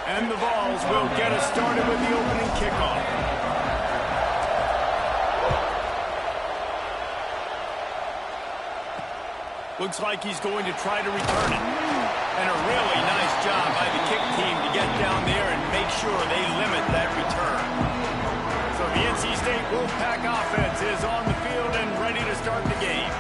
And the Vols will get us started with the opening kickoff. Looks like he's going to try to return it. And a really nice job by the kick team to get down there and make sure they limit that return. So the NC State Wolfpack offense is on the field and ready to start the game.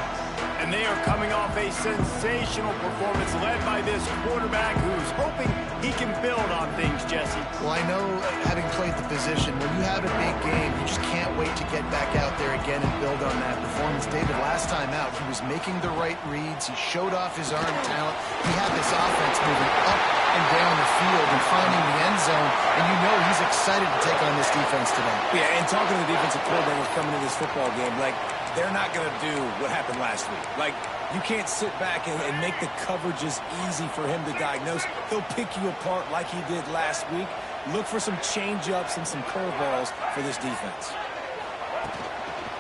And they are coming off a sensational performance led by this quarterback who's hoping he can build on things, Jesse. Well, I know, having played the position, when you have a big game, you just can't wait to get back out there again and build on that performance. David, last time out, he was making the right reads. He showed off his arm talent. He had this offense moving up and down the field and finding the end zone, and you know he's excited to take on this defense today. Yeah, and talking to the defensive coordinator coming into this football game, like, they're not going to do what happened last week. Like, you can't sit back and make the coverages easy for him to diagnose. He'll pick you apart like he did last week. Look for some change-ups and some curveballs for this defense.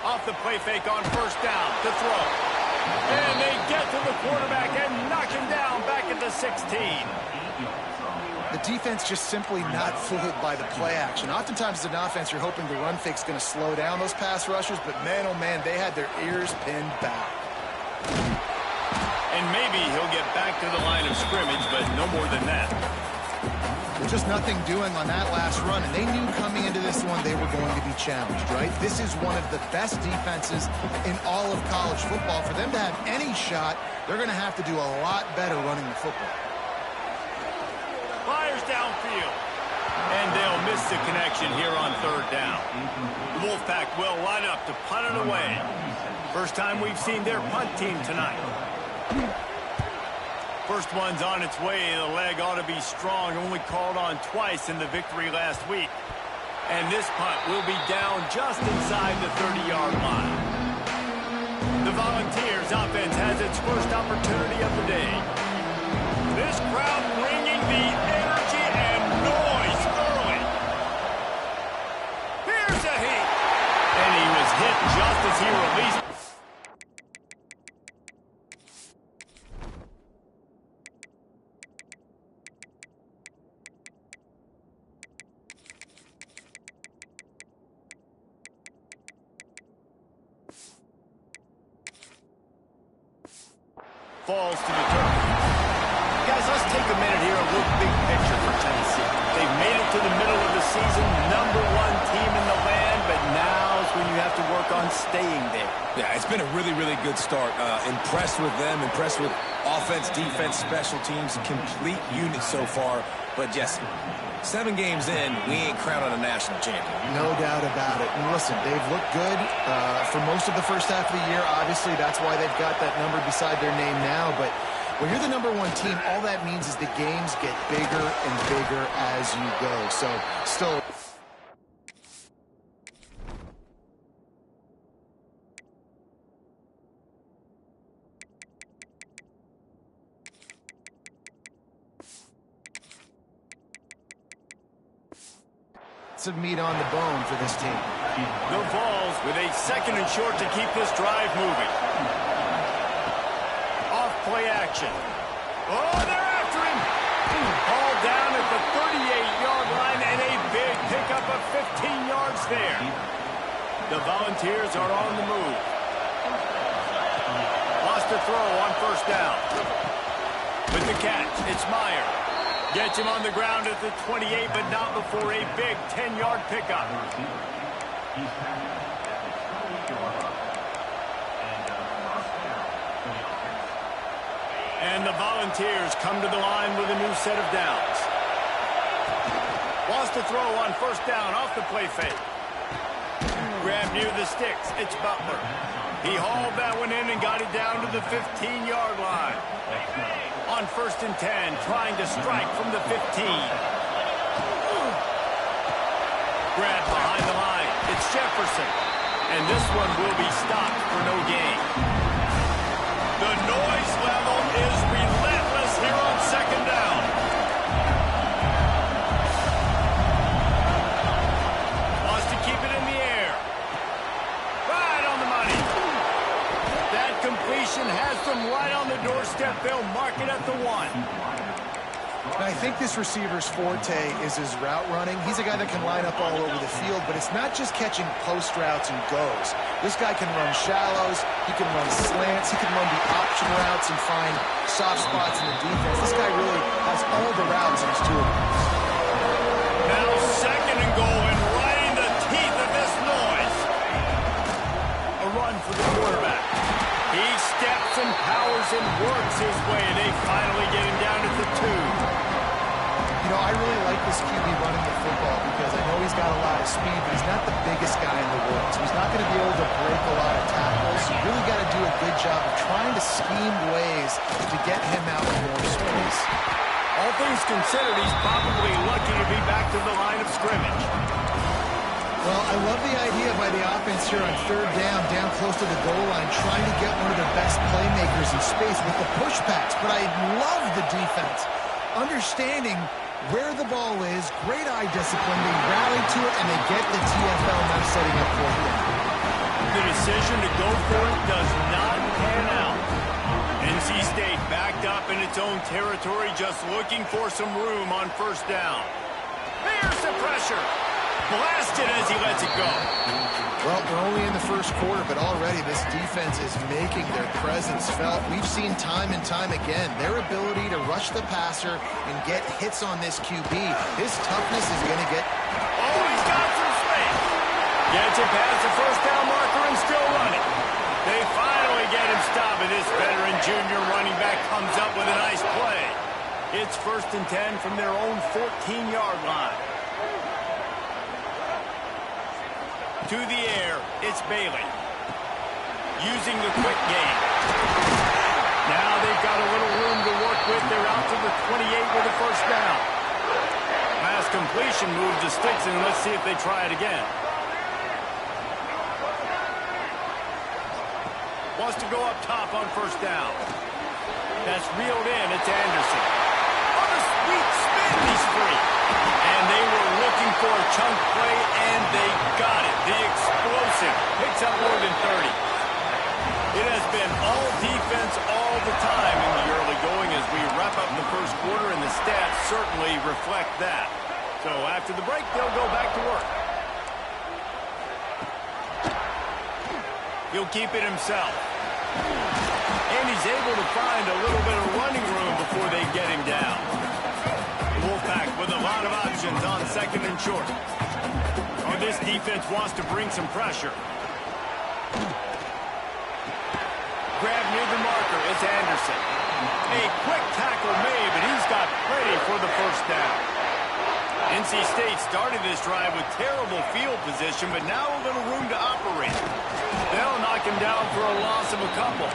Off the play fake on first down to throw. And they get to the quarterback and knock him down back at the 16. The defense just simply not fooled by the play action. Oftentimes as an offense, you're hoping the run fake's going to slow down those pass rushers, but man, oh man, they had their ears pinned back. And maybe he'll get back to the line of scrimmage, but no more than that. There's just nothing doing on that last run, and they knew coming into this one they were going to be challenged, right? This is one of the best defenses in all of college football. For them to have any shot, they're going to have to do a lot better running the football. Fires downfield. And they'll miss the connection here on third down. The Wolfpack will line up to punt it away. First time we've seen their punt team tonight. First one's on its way. The leg ought to be strong. Only called on twice in the victory last week. And this punt will be down just inside the 30-yard line. The Volunteers offense has its first opportunity of the day. This crowd bringing the energy and noise early. Here's a hit. And he was hit just as he released. Falls to the turf. Guys, let's take a minute here and look big picture for Tennessee. They've made it to the middle of the season, #1 team in the land, but now's when you have to work on staying there. Yeah, it's been a really, really good start. Impressed with them, impressed with offense, defense, special teams, complete unit so far. But Jesse, 7 games in, we ain't crowned a national champion. No doubt about it. And listen, they've looked good for most of the first half of the year. Obviously, that's why they've got that number beside their name now. But when you're the #1 team, all that means is the games get bigger and bigger as you go. So, still... some meat on the bone for this team. The Vols with a 2nd and short to keep this drive moving. Off play action. Oh, they're after him. Ball down at the 38-yard line and a big pickup of 15 yards there. The Volunteers are on the move. Lost a throw on first down. With the catch, it's Meyer. Gets him on the ground at the 28, but not before a big 10-yard pickup. And the Volunteers come to the line with a new set of downs. Lost a throw on first down off the play fake. Grab near the sticks. It's Butler. He hauled that one in and got it down to the 15-yard line. On 1st and 10, trying to strike from the 15. Grab behind the line. It's Jefferson. And this one will be stopped for no gain. The noise level is relentless here on 2nd down. Wants to keep it in the air. Right on the money. That completion has them right on the doorstep. They'll mark it at the 1. I think this receiver's forte is his route running. He's a guy that can line up all over the field, but it's not just catching post routes and goes. This guy can run shallows, he can run slants, he can run the option routes and find soft spots in the defense. This guy really has all the routes in his toolbox. Now second and goal, and right in the teeth of this noise. A run for the quarterback. He steps and powers and works his way. They finally get him down at the 2. You know, I really like this QB running the football because I know he's got a lot of speed, but he's not the biggest guy in the world. So he's not going to be able to break a lot of tackles. You really got to do a good job of trying to scheme ways to get him out in more space. All things considered, he's probably lucky to be back to the line of scrimmage. Well, I love the idea by the offense here on third down close to the goal line, trying to get one of their best playmakers in space with the pushbacks. But I love the defense. Understanding where the ball is, great eye discipline, they rally to it, and they get the TFL now setting up fourth down. The decision to go for it does not pan out. NC State backed up in its own territory, just looking for some room on first down. Here's the pressure. Blasted as he lets it go. Well, we're only in the first quarter, but already this defense is making their presence felt. We've seen time and time again their ability to rush the passer and get hits on this QB. His toughness is going to get... Oh, he's got some space. Gets it past the first down marker and still running. They finally get him stopped, and this veteran junior running back comes up with a nice play. It's 1st and 10 from their own 14-yard line. To the air, it's Bailey. Using the quick game. Now they've got a little room to work with. They're out to the 28 with a first down. Pass completion move to Stinson. Let's see if they try it again. Wants to go up top on first down. That's reeled in. It's Anderson. On a sweet spin, he's free. And they were looking for a chunk play, and they got it. The explosive picks up more than 30. It has been all defense all the time in the early going as we wrap up the first quarter, and the stats certainly reflect that. So after the break, they'll go back to work. He'll keep it himself. And he's able to find a little bit of running room before they get him down. Wolfpack with a lot of options on second and short. Oh, this defense wants to bring some pressure. Grab near the marker. It's Anderson. A quick tackle made, but he's got plenty for the first down. NC State started this drive with terrible field position, but now a little room to operate. They'll knock him down for a loss of a couple.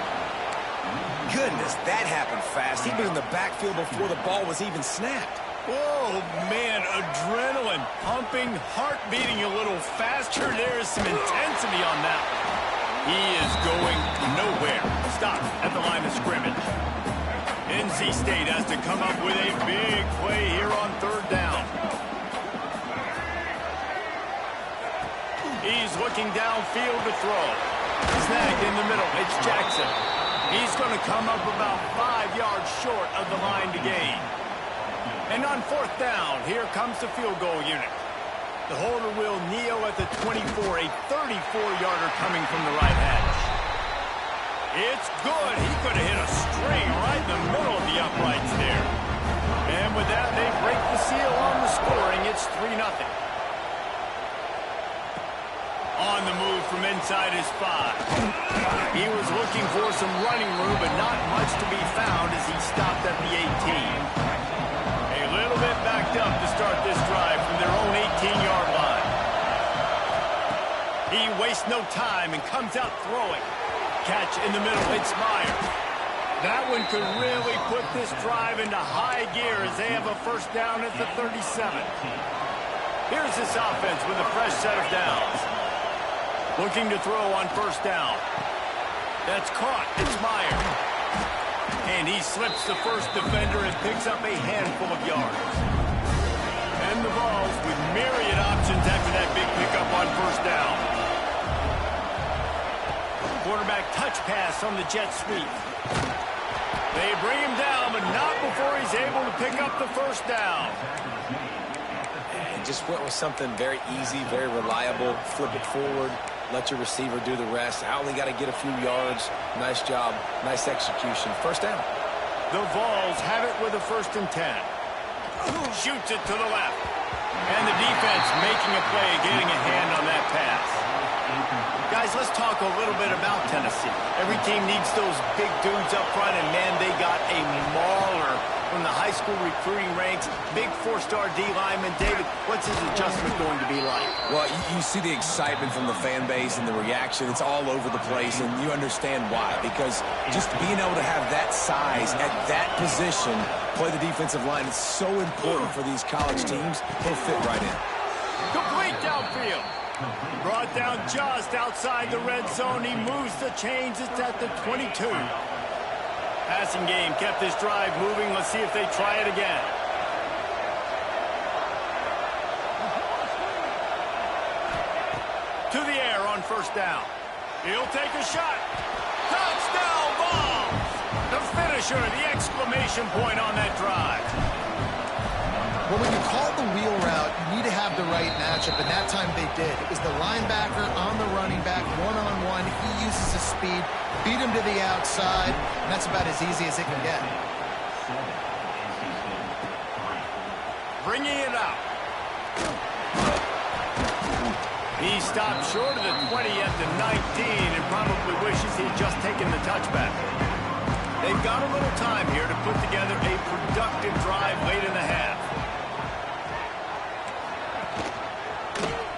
Goodness, that happened fast. He was in the backfield before the ball was even snapped. Oh, man, adrenaline pumping, heart beating a little faster. There is some intensity on that one. He is going nowhere. Stop at the line of scrimmage. NC State has to come up with a big play here on third down. He's looking downfield to throw. Snagged in the middle. It's Jackson. He's going to come up about 5 yards short of the line to gain. And on fourth down, here comes the field goal unit. The holder will kneel at the 24, a 34-yarder coming from the right hash. It's good. He could have hit a string right in the middle of the uprights there. And with that, they break the seal on the scoring. It's 3-0. On the move from inside his 5. He was looking for some running room, but not much to be found as he stopped at the 18. A little bit backed up to start this drive from their own 18-yard line. He wastes no time and comes out throwing. Catch in the middle, it's Myers. That one could really put this drive into high gear as they have a first down at the 37. Here's this offense with a fresh set of downs. Looking to throw on first down. That's caught. It's Myers. And he slips the first defender and picks up a handful of yards. And the Vols with myriad options after that big pickup on first down. Quarterback touch pass on the jet sweep. They bring him down, but not before he's able to pick up the first down. And just went with something very easy, very reliable. Flip it forward. Let your receiver do the rest. I only got to get a few yards. Nice job. Nice execution. First down. The Vols have it with a 1st and 10. Shoots it to the left. And the defense making a play, getting a hand on that pass. Guys, let's talk a little bit about Tennessee. Every team needs those big dudes up front, and man, they got a mauler from the high school recruiting ranks. Big 4-star D lineman. David, what's his adjustment going to be like? Well, you see the excitement from the fan base and the reaction. It's all over the place, and you understand why. Because just being able to have that size at that position, play the defensive line, it's so important for these college teams. He'll fit right in. Complete downfield. Brought down just outside the red zone. He moves the chains. It's at the 22. Passing game kept this drive moving. Let's see if they try it again. To the air on 1st down. He'll take a shot. Touchdown Vols! The finisher, the exclamation point on that drive. Well, when you call the wheel route, you need to have the right matchup, and that time they did. It was the linebacker on the running back, one-on-one. He uses his speed, beat him to the outside, and that's about as easy as it can get. Bringing it out. He stopped short of the 20 at the 19 and probably wishes he'd just taken the touchback. They've got a little time here to put together a productive drive late in the half.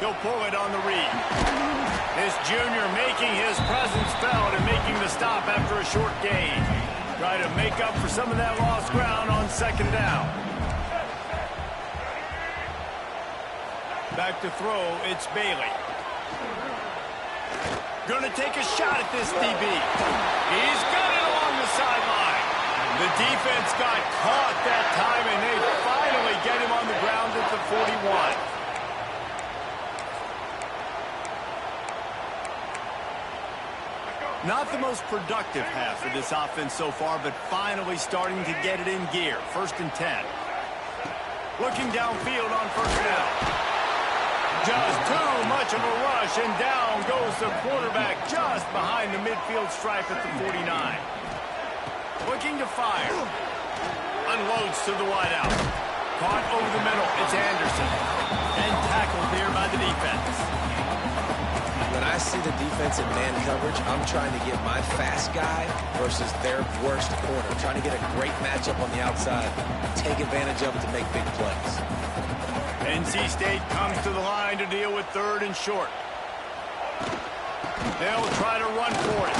He'll pull it on the read. This junior making his presence felt and making the stop after a short gain. Try to make up for some of that lost ground on 2nd down. Back to throw, it's Bailey. Gonna take a shot at this DB. He's got it along the sideline. The defense got caught that time, and they finally get him on the ground at the 41. Not the most productive half for this offense so far, but finally starting to get it in gear. 1st and 10. Looking downfield on 1st down. Just too much of a rush, and down goes the quarterback just behind the midfield stripe at the 49. Looking to fire. Unloads to the wideout. Caught over the middle. It's Anderson. And tackled there by the defense. When I see the defense in man coverage, I'm trying to get my fast guy versus their worst corner. Trying to get a great matchup on the outside. Take advantage of it to make big plays. NC State comes to the line to deal with 3rd and short. They'll try to run for it.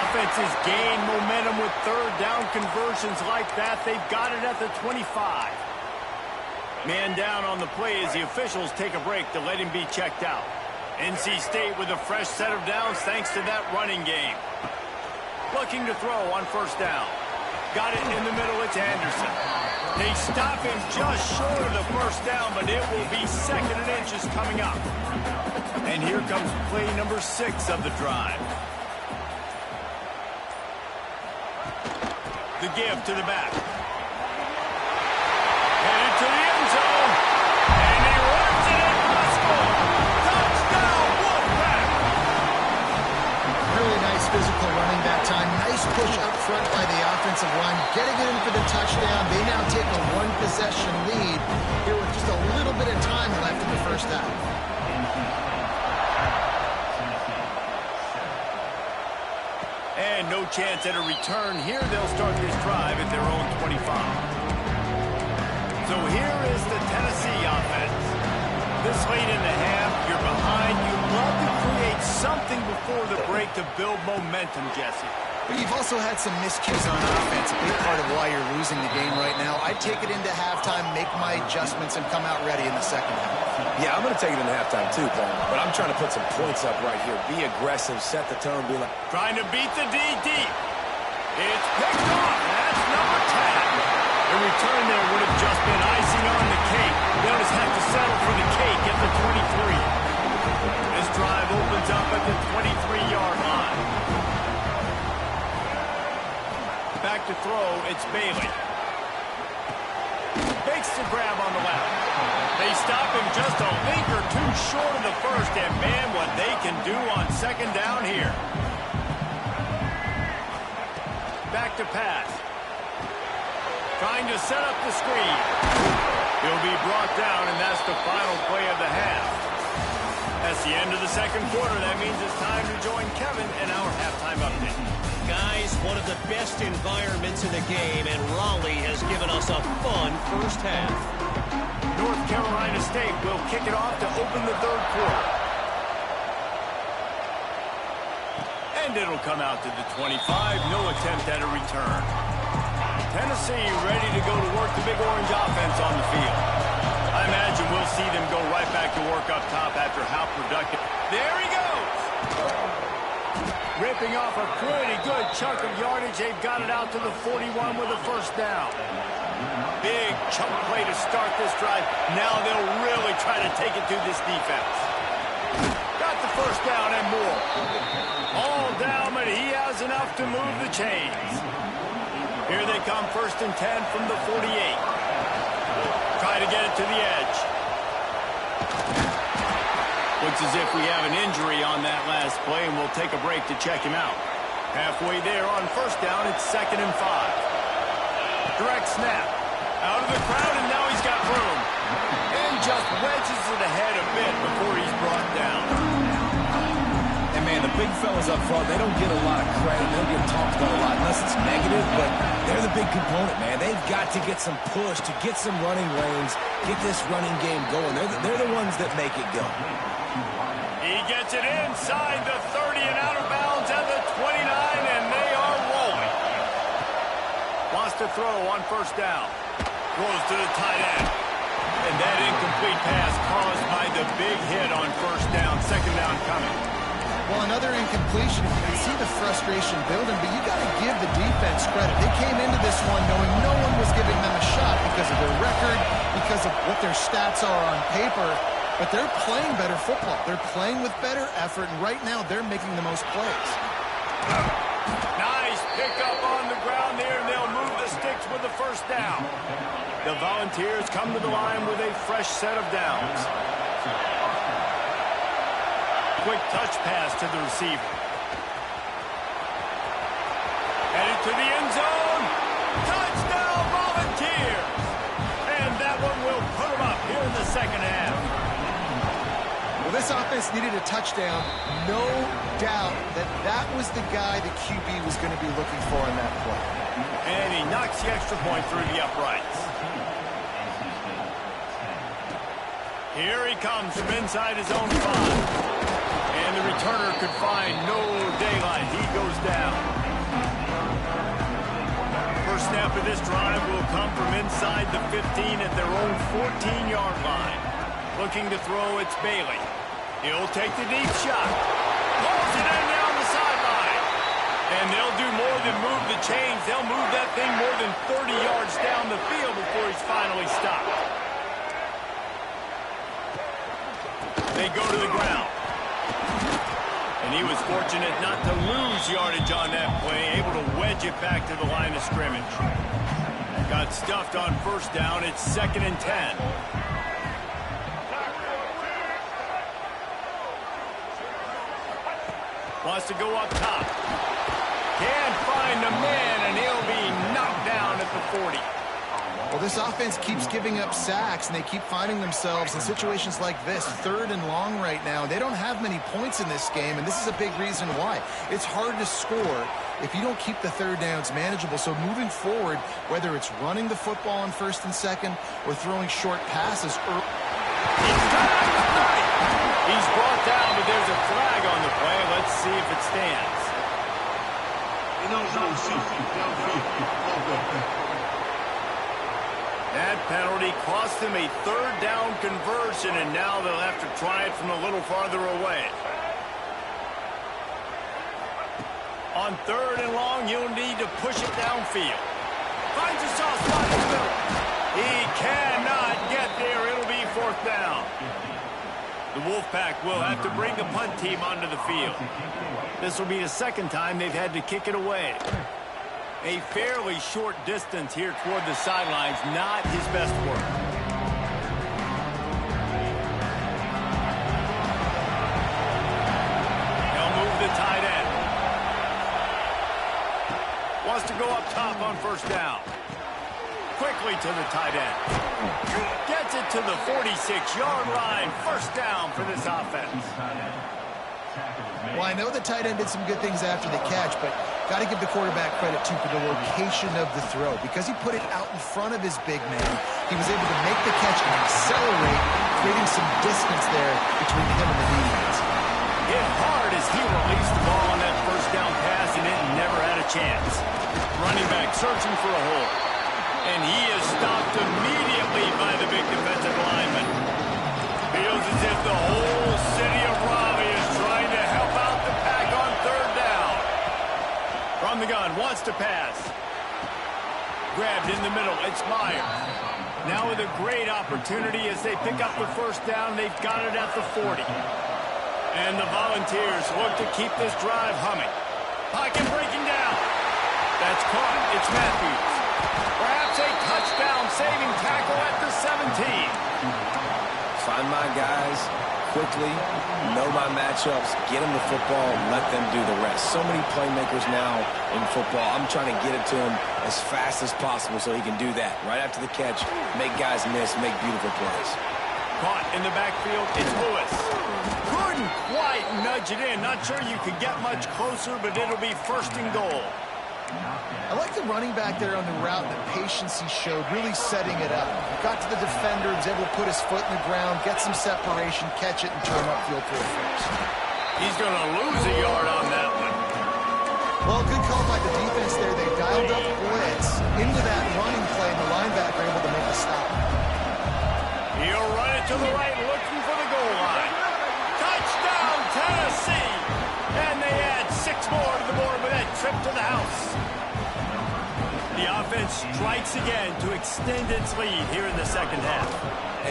Offenses gain momentum with 3rd down conversions like that. They've got it at the 25. Man down on the play as the officials take a break to let him be checked out. NC State with a fresh set of downs thanks to that running game. Looking to throw on 1st down. Got it in the middle, it's Anderson. They stop him just short of the 1st down, but it will be 2nd and inches coming up. And here comes play number 6 of the drive. The give to the back. Headed to the end zone. And he runs it in for the score. Touchdown, Wolfpack! Really nice physical running that time. Nice push up front by the offensive line. Getting it in for the touchdown. They now take a 1-possession lead here with just a little bit of time left in the 1st half. And no chance at a return here. They'll start this drive at their own 25. So here is the Tennessee offense. This late in the half, you're behind. You love to create something before the break to build momentum, Jesse. But you've also had some miscues on offense, a big part of why you're losing the game right now. I'd take it into halftime, make my adjustments, and come out ready in the 2nd half. Yeah, I'm going to take it into halftime too, Paul. But I'm trying to put some points up right here. Be aggressive, set the tone, be like... Trying to beat the D deep. It's picked off. That's number 10. The return there would have just been icing on the cake. They'll just have to settle for the cake at the 23. This drive opens up at the 23-yard line. Back to it's Bailey. Makes the grab on the left. They stop him just a link or two short of the first, and man, what they can do on second down here. Back to pass. Trying to set up the screen. He'll be brought down, and that's the final play of the half. That's the end of the second quarter. That means it's time to join Kevin in our halftime update. Guys, one of the best environments in the game, and Raleigh has given us a fun first half. North Carolina State will kick it off to open the third quarter. And it'll come out to the 25. No attempt at a return. Tennessee ready to go to work the Big Orange offense on the field. I imagine we'll see them go right back to work up top after how productive. There he goes! Ripping off a pretty good chunk of yardage. They've got it out to the 41 with a first down. Big chunk play to start this drive. Now they'll really try to take it to this defense. Got the first down and more. All down, but he has enough to move the chains. Here they come, 1st and 10 from the 48. Try to get it to the edge. Looks as if we have an injury on that last play, and we'll take a break to check him out. Halfway there on first down, it's 2nd and 5. Direct snap. Out of the crowd, and now he's got room. And just wedges it ahead a bit before he's brought down. And, man, the big fellas up front, they don't get a lot of credit. They don't get talked about a lot unless it's negative, but they're the big component, man. They've got to get some push, to get some running lanes, get this running game going. They're the ones that make it go. He gets it inside the 30 and out of bounds at the 29, and they are rolling. Wants to throw on first down. Throws to the tight end. And that incomplete pass caused by the big hit on first down. Second down coming. Well, another incompletion. You can see the frustration building, but you got to give the defense credit. They came into this one knowing no one was giving them a shot because of their record, because of what their stats are on paper. But they're playing better football. They're playing with better effort, and right now they're making the most plays. Nice pickup on the ground there, and they'll move the sticks with the first down. The Volunteers come to the line with a fresh set of downs. Quick touch pass to the receiver. Headed to the end zone. Touchdown, Volunteers! And that one will put them up here in the second half. Well, this offense needed a touchdown. No doubt that was the guy the QB was going to be looking for in that play. And he knocks the extra point through the uprights. Here he comes from inside his own 5. And the returner could find no daylight. He goes down. First snap of this drive will come from inside the 15 at their own 14-yard line. Looking to throw, it's Bailey. He'll take the deep shot. Pulls it in down the sideline. And they'll do more than move the chains. They'll move that thing more than 30 yards down the field before he's finally stopped. They go to the ground. And he was fortunate not to lose yardage on that play, able to wedge it back to the line of scrimmage. Got stuffed on first down. It's 2nd and 10. Wants to go up top. Can't find the man, and he'll be knocked down at the 40. Well, this offense keeps giving up sacks, and they keep finding themselves in situations like this, 3rd and long right now. They don't have many points in this game, and this is a big reason why. It's hard to score if you don't keep the third downs manageable. So moving forward, whether it's running the football on 1st and 2nd or throwing short passes early. He's brought down, but there's a flag on the play. Let's see if it stands. That penalty cost him a 3rd down conversion, and now they'll have to try it from a little farther away. On 3rd and long, you'll need to push it downfield. Finds a soft spot in the middle. He cannot get there. It'll be 4th down. The Wolfpack will have to bring the punt team onto the field. This will be the 2nd time they've had to kick it away. A fairly short distance here toward the sidelines, not his best work. He'll move the tight end. Wants to go up top on first down. Quickly to the tight end. Gets it to the 46-yard line. First down for this offense. Well, I know the tight end did some good things after the catch, but got to give the quarterback credit, too, for the location of the throw. Because he put it out in front of his big man, he was able to make the catch and accelerate, creating some distance there between him and the defense. Hit hard as he released the ball on that first down pass, and it never had a chance. Running back searching for a hole. And he is stopped immediately by the big defensive lineman. Feels as if the whole city of Raleigh is trying to help out the pack on third down. From the gun, wants to pass. Grabbed in the middle, it's Meyer. Now with a great opportunity as they pick up the first down, they've got it at the 40. And the Volunteers look to keep this drive humming. Pocket breaking down. That's caught, it's Matthews. Perhaps a touchdown-saving tackle at the 17. Find my guys quickly, know my matchups, get them the football, let them do the rest. So many playmakers now in football. I'm trying to get it to him as fast as possible so he can do that. Right after the catch, make guys miss, make beautiful plays. Caught in the backfield, it's Lewis. Couldn't quite nudge it in. Not sure you could get much closer, but it'll be first and goal. I like the running back there on the route, the patience he showed, really setting it up. Got to the defender, was able to put his foot in the ground, get some separation, catch it, and turn upfield for a first. He's going to lose a yard on that one. Well, good call by the defense there. They dialed up blitz into that running play, and the linebacker able to make a stop. He'll run it to the right, looking for the goal line. Touchdown, Tennessee! And they add 6 more to the board with that trip to the house. The offense strikes again to extend its lead here in the second half.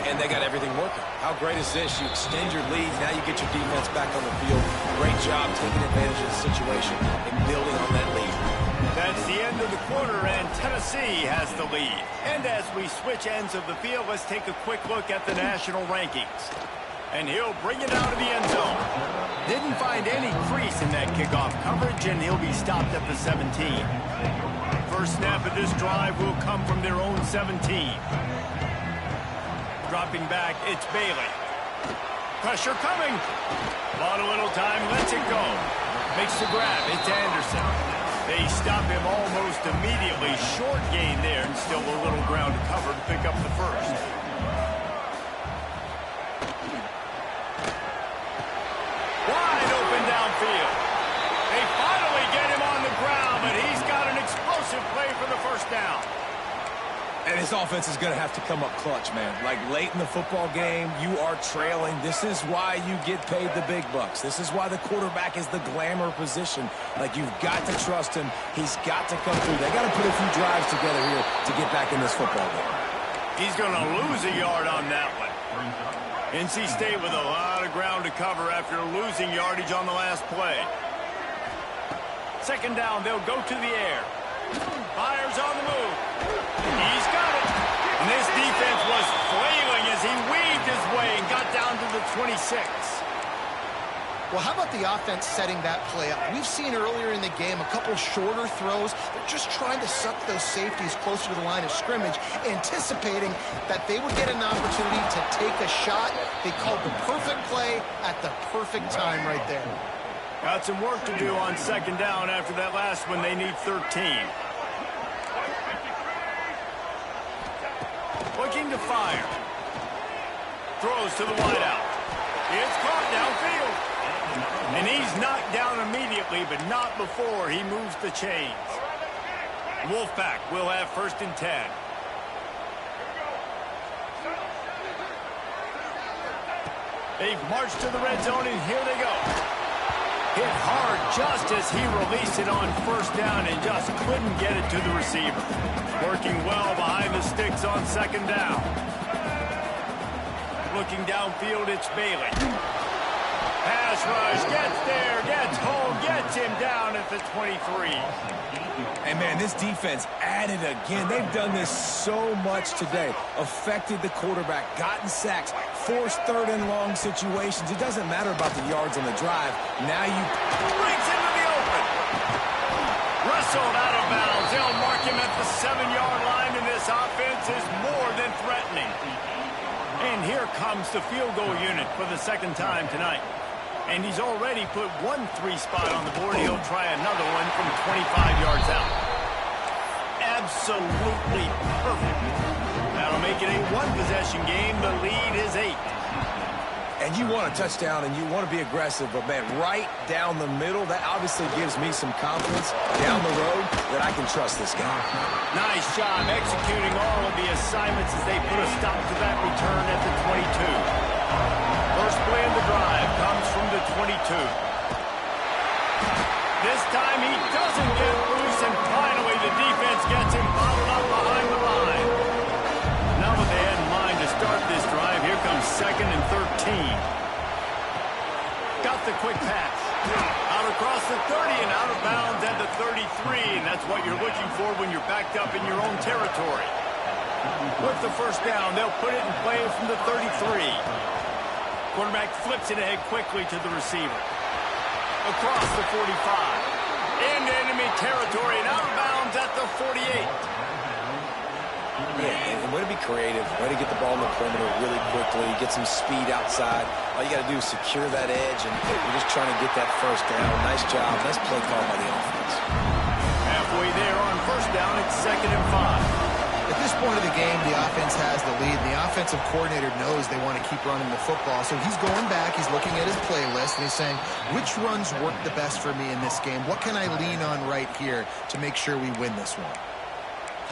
And they got everything working. How great is this? You extend your lead, now you get your defense back on the field. Great job taking advantage of the situation and building on that lead. That's the end of the quarter, and Tennessee has the lead. And as we switch ends of the field, let's take a quick look at the national rankings. And he'll bring it out of the end zone. Didn't find any crease in that kickoff coverage, and he'll be stopped at the 17. First snap of this drive will come from their own 17. Dropping back, it's Bailey. Pressure coming. Bought a little time, lets it go. Makes the grab, it's Anderson. They stop him almost immediately. Short gain there, and still a little ground to cover to pick up the first. Wide open downfield. They finally get him on the ground, but he's got an explosive play for the first down. And his offense is going to have to come up clutch, man. Like late in the football game, you are trailing. This is why you get paid the big bucks. This is why the quarterback is the glamour position. Like, you've got to trust him. He's got to come through. They got to put a few drives together here to get back in this football game. He's going to lose a yard on that one. NC State with a lot of ground to cover after losing yardage on the last play. Second down, they'll go to the air. Fires on the move. He's got it. And this defense was flailing as he weaved his way and got down to the 26. Well, how about the offense setting that play up? We've seen earlier in the game a couple shorter throws. They're just trying to suck those safeties closer to the line of scrimmage, anticipating that they would get an opportunity to take a shot. They called the perfect play at the perfect time right there. Got some work to do on second down after that last one. They need 13. Looking to fire. Throws to the wideout. It's caught downfield. And he's knocked down immediately, but not before he moves the chains. Wolfpack will have first and 10. They've marched to the red zone, and here they go. Hit hard just as he released it on first down and just couldn't get it to the receiver. Working well behind the sticks on second down. Looking downfield, it's Bailey. Pass rush, gets there, gets home, gets him down at the 23. And man, this defense added again. They've done this so much today. Affected the quarterback, gotten sacks, forced third and long situations. It doesn't matter about the yards on the drive. Now you breaks into the open. Wrestled out of bounds. They'll mark him at the 7-yard line, and this offense is more than threatening. And here comes the field goal unit for the second time tonight. And he's already put 1 3 spot on the board. He'll try another one from 25 yards out. Absolutely perfect. That'll make it a 1-possession game. The lead is 8. And you want a touchdown and you want to be aggressive, but man, right down the middle, that obviously gives me some confidence down the road that I can trust this guy. Nice job executing all of the assignments as they put a stop to that return at the 22. First play of the drive comes from the 22. This time he doesn't get loose, and finally the defense gets him bottled up behind the line. Now what they had in mind to start this drive, here comes 2nd and 13. Got the quick pass. Out across the 30 and out of bounds at the 33, and that's what you're looking for when you're backed up in your own territory. With the first down, they'll put it in play from the 33. Quarterback flips it ahead quickly to the receiver. Across the 45. Into enemy territory and out of bounds at the 48. Yeah, and way to be creative. Way to get the ball in the perimeter really quickly. Get some speed outside. All you got to do is secure that edge, and you're just trying to get that first down. Nice job. Nice play call by the offense. Halfway there on first down, it's 2nd and 5. At this point of the game, the offense has the lead. The offensive coordinator knows they want to keep running the football, so he's going back, he's looking at his playlist, and he's saying, which runs work the best for me in this game? What can I lean on right here to make sure we win this one?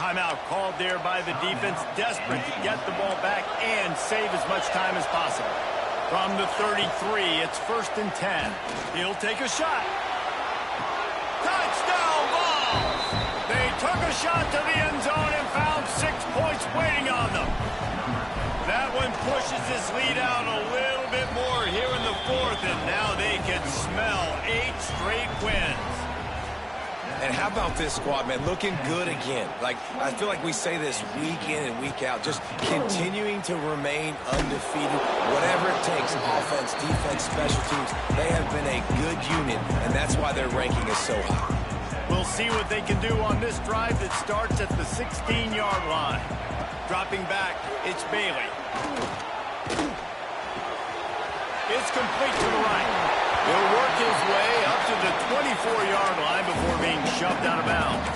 Timeout called there by the defense, desperate to get the ball back and save as much time as possible. From the 33, it's 1st and 10. He'll take a shot. Touchdown ball! They took a shot to the end zone and found 6 points waiting on them. That one pushes this lead out a little bit more here in the 4th, and now they can smell 8 straight wins. And how about this squad, man? Looking good again. Like, I feel like we say this week in and week out, just continuing to remain undefeated. Whatever it takes, offense, defense, special teams, they have been a good unit, and that's why their ranking is so high. We'll see what they can do on this drive that starts at the 16-yard line. Dropping back, it's Bailey. It's complete to the right. He'll work his way up to the 24-yard line before being shoved out of bounds.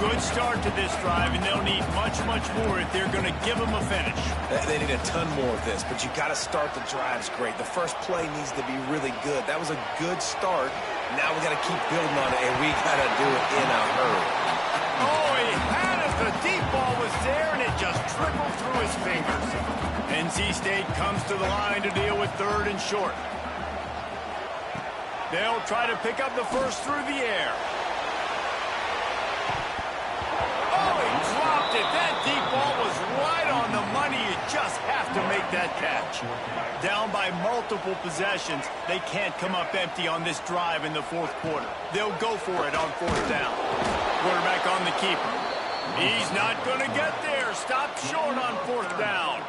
Good start to this drive, and they'll need much, much more if they're going to give them a finish. They need a ton more of this, but you got to start the drives great. The first play needs to be really good. That was a good start. Now we got to keep building on it, and we got to do it in a hurry. Oh, he had it. The deep ball was there, and it just trickled through his fingers. NC State comes to the line to deal with 3rd and short. They'll try to pick up the first through the air. Oh, he dropped it. That deep ball was right on the money. You just have to make that catch. Down by multiple possessions, they can't come up empty on this drive in the 4th quarter. They'll go for it on 4th down. Quarterback on the keeper. He's not going to get there. Stopped short on 4th down.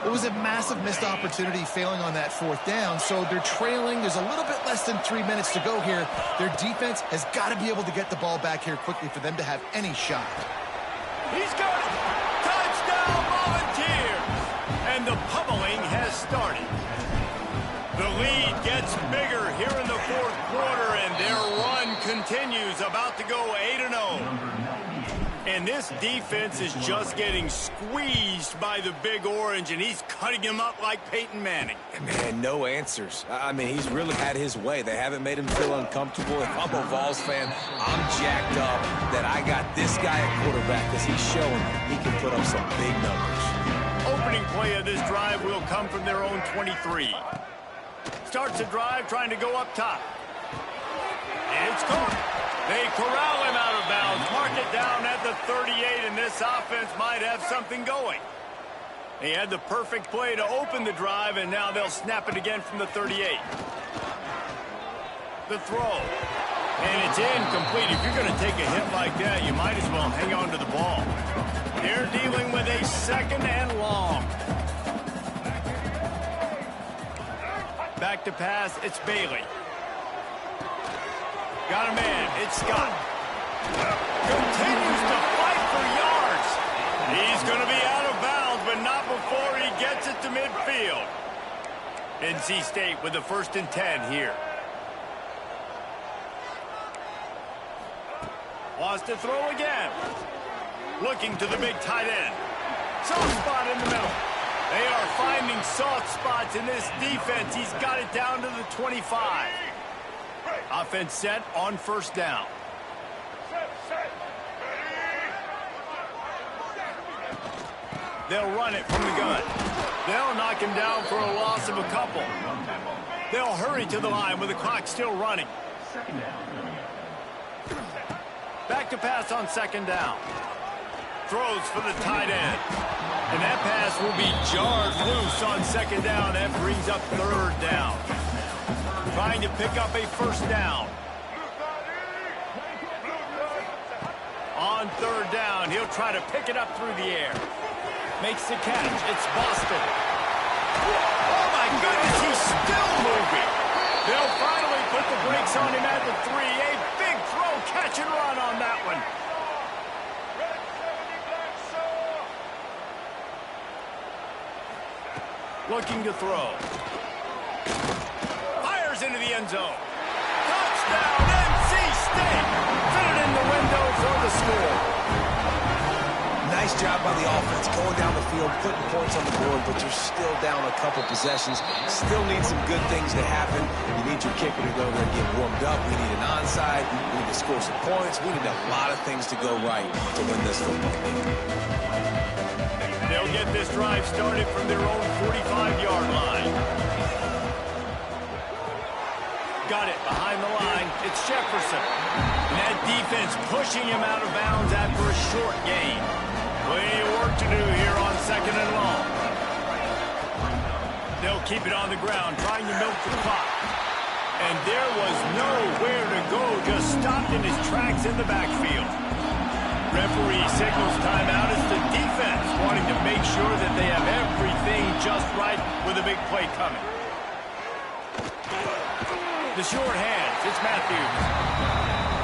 It was a massive missed opportunity failing on that 4th down, so they're trailing. There's a little bit less than 3 minutes to go here. Their defense has got to be able to get the ball back here quickly for them to have any shot. He's got it. Touchdown Volunteers. And the pummeling has started. The lead gets bigger here in the 4th quarter, and their run continues, about to go 8-0. And this defense is just getting squeezed by the Big Orange, and he's cutting him up like Peyton Manning. And man, no answers. I mean, he's really had his way. They haven't made him feel uncomfortable. If I'm a Vols fan, I'm jacked up that I got this guy at quarterback because he's showing he can put up some big numbers. Opening play of this drive will come from their own 23. Starts the drive trying to go up top. It's caught. They corral him out of bounds, mark it down at the 38, and this offense might have something going. He had the perfect play to open the drive, and now they'll snap it again from the 38. The throw. And it's incomplete. If you're going to take a hit like that, you might as well hang on to the ball. They're dealing with a 2nd and long. Back to pass, it's Bailey. Got a man, it's Scott. Continues to fight for yards. He's going to be out of bounds, but not before he gets it to midfield. NC State with the 1st and 10 here. Wants to throw again. Looking to the big tight end. Soft spot in the middle. They are finding soft spots in this defense. He's got it down to the 25. Offense set on 1st down. They'll run it from the gun. They'll knock him down for a loss of a couple. They'll hurry to the line with the clock still running. Back to pass on 2nd down. Throws for the tight end. And that pass will be jarred loose on 2nd down. That brings up 3rd down. Trying to pick up a 1st down. On 3rd down, he'll try to pick it up through the air. Makes the catch. It's Boston. Oh, my goodness, he's still moving. They'll finally put the brakes on him at the 3. A big throw, catch and run on that one. Looking to throw. Fires into the end zone. Touchdown, NC State. Fit it in the window for the score. Nice job by the offense going down the field, putting points on the board, but you're still down a couple possessions. Still need some good things to happen. You need your kicker to go there and get warmed up. We need an onside. We need to score some points. We need a lot of things to go right to win this football game. They'll get this drive started from their own 45-yard line. Got it behind the line. It's Jefferson. And that defense pushing him out of bounds after a short gain. Plenty of work to do here on 2nd and long. They'll keep it on the ground, trying to milk the clock. And there was nowhere to go, just stopped in his tracks in the backfield. Referee signals timeout as the defense wanting to make sure that they have everything just right with a big play coming. The short hands, it's Matthews.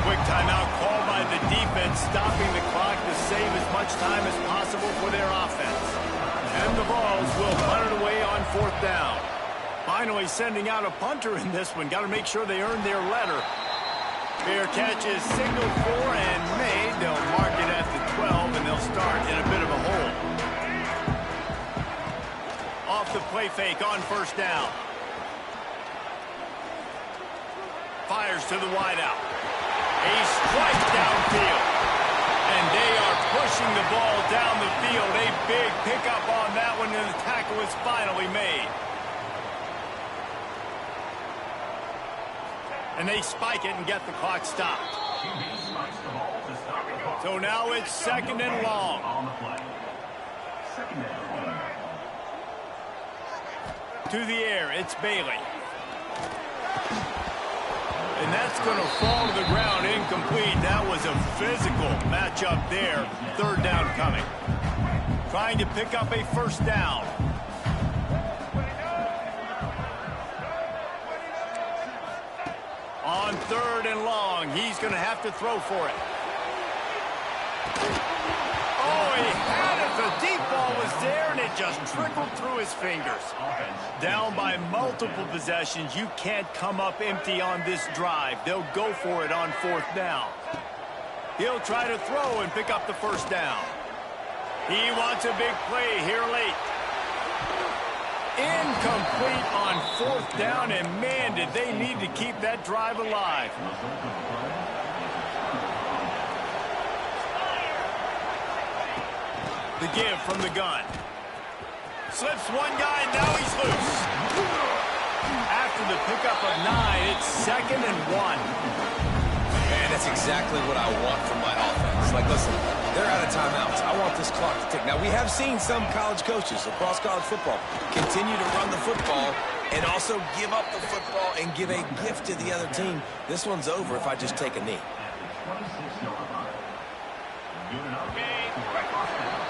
Quick timeout called by the defense, stopping the clock to save as much time as possible for their offense. And the Vols will punt it away on 4th down. Finally sending out a punter in this one. Got to make sure they earn their letter. Fair catch is signaled for and made. They'll mark it at the 12, and they'll start in a bit of a hole. Off the play fake on 1st down. Fires to the wideout. A strike downfield. And they are pushing the ball down the field. A big pickup on that one, and the tackle is finally made. And they spike it and get the clock stopped. So now it's 2nd and long. To the air, it's Bailey. And that's going to fall to the ground, incomplete. That was a physical matchup there. 3rd down coming. Trying to pick up a 1st down. On 3rd and long, he's going to have to throw for it. Oh, he had it. The deep ball was there, and it just trickled through his fingers. Down by multiple possessions. You can't come up empty on this drive. They'll go for it on 4th down. He'll try to throw and pick up the 1st down. He wants a big play here late. Incomplete on 4th down, and man, did they need to keep that drive alive. The give from the gun. Slips one guy, now he's loose. After the pickup of 9, it's 2nd and 1. Man, that's exactly what I want from my offense. Like, listen, they're out of timeouts. I want this clock to tick. Now, we have seen some college coaches across college football continue to run the football and also give up the football and give a gift to the other team. This one's over if I just take a knee. Okay.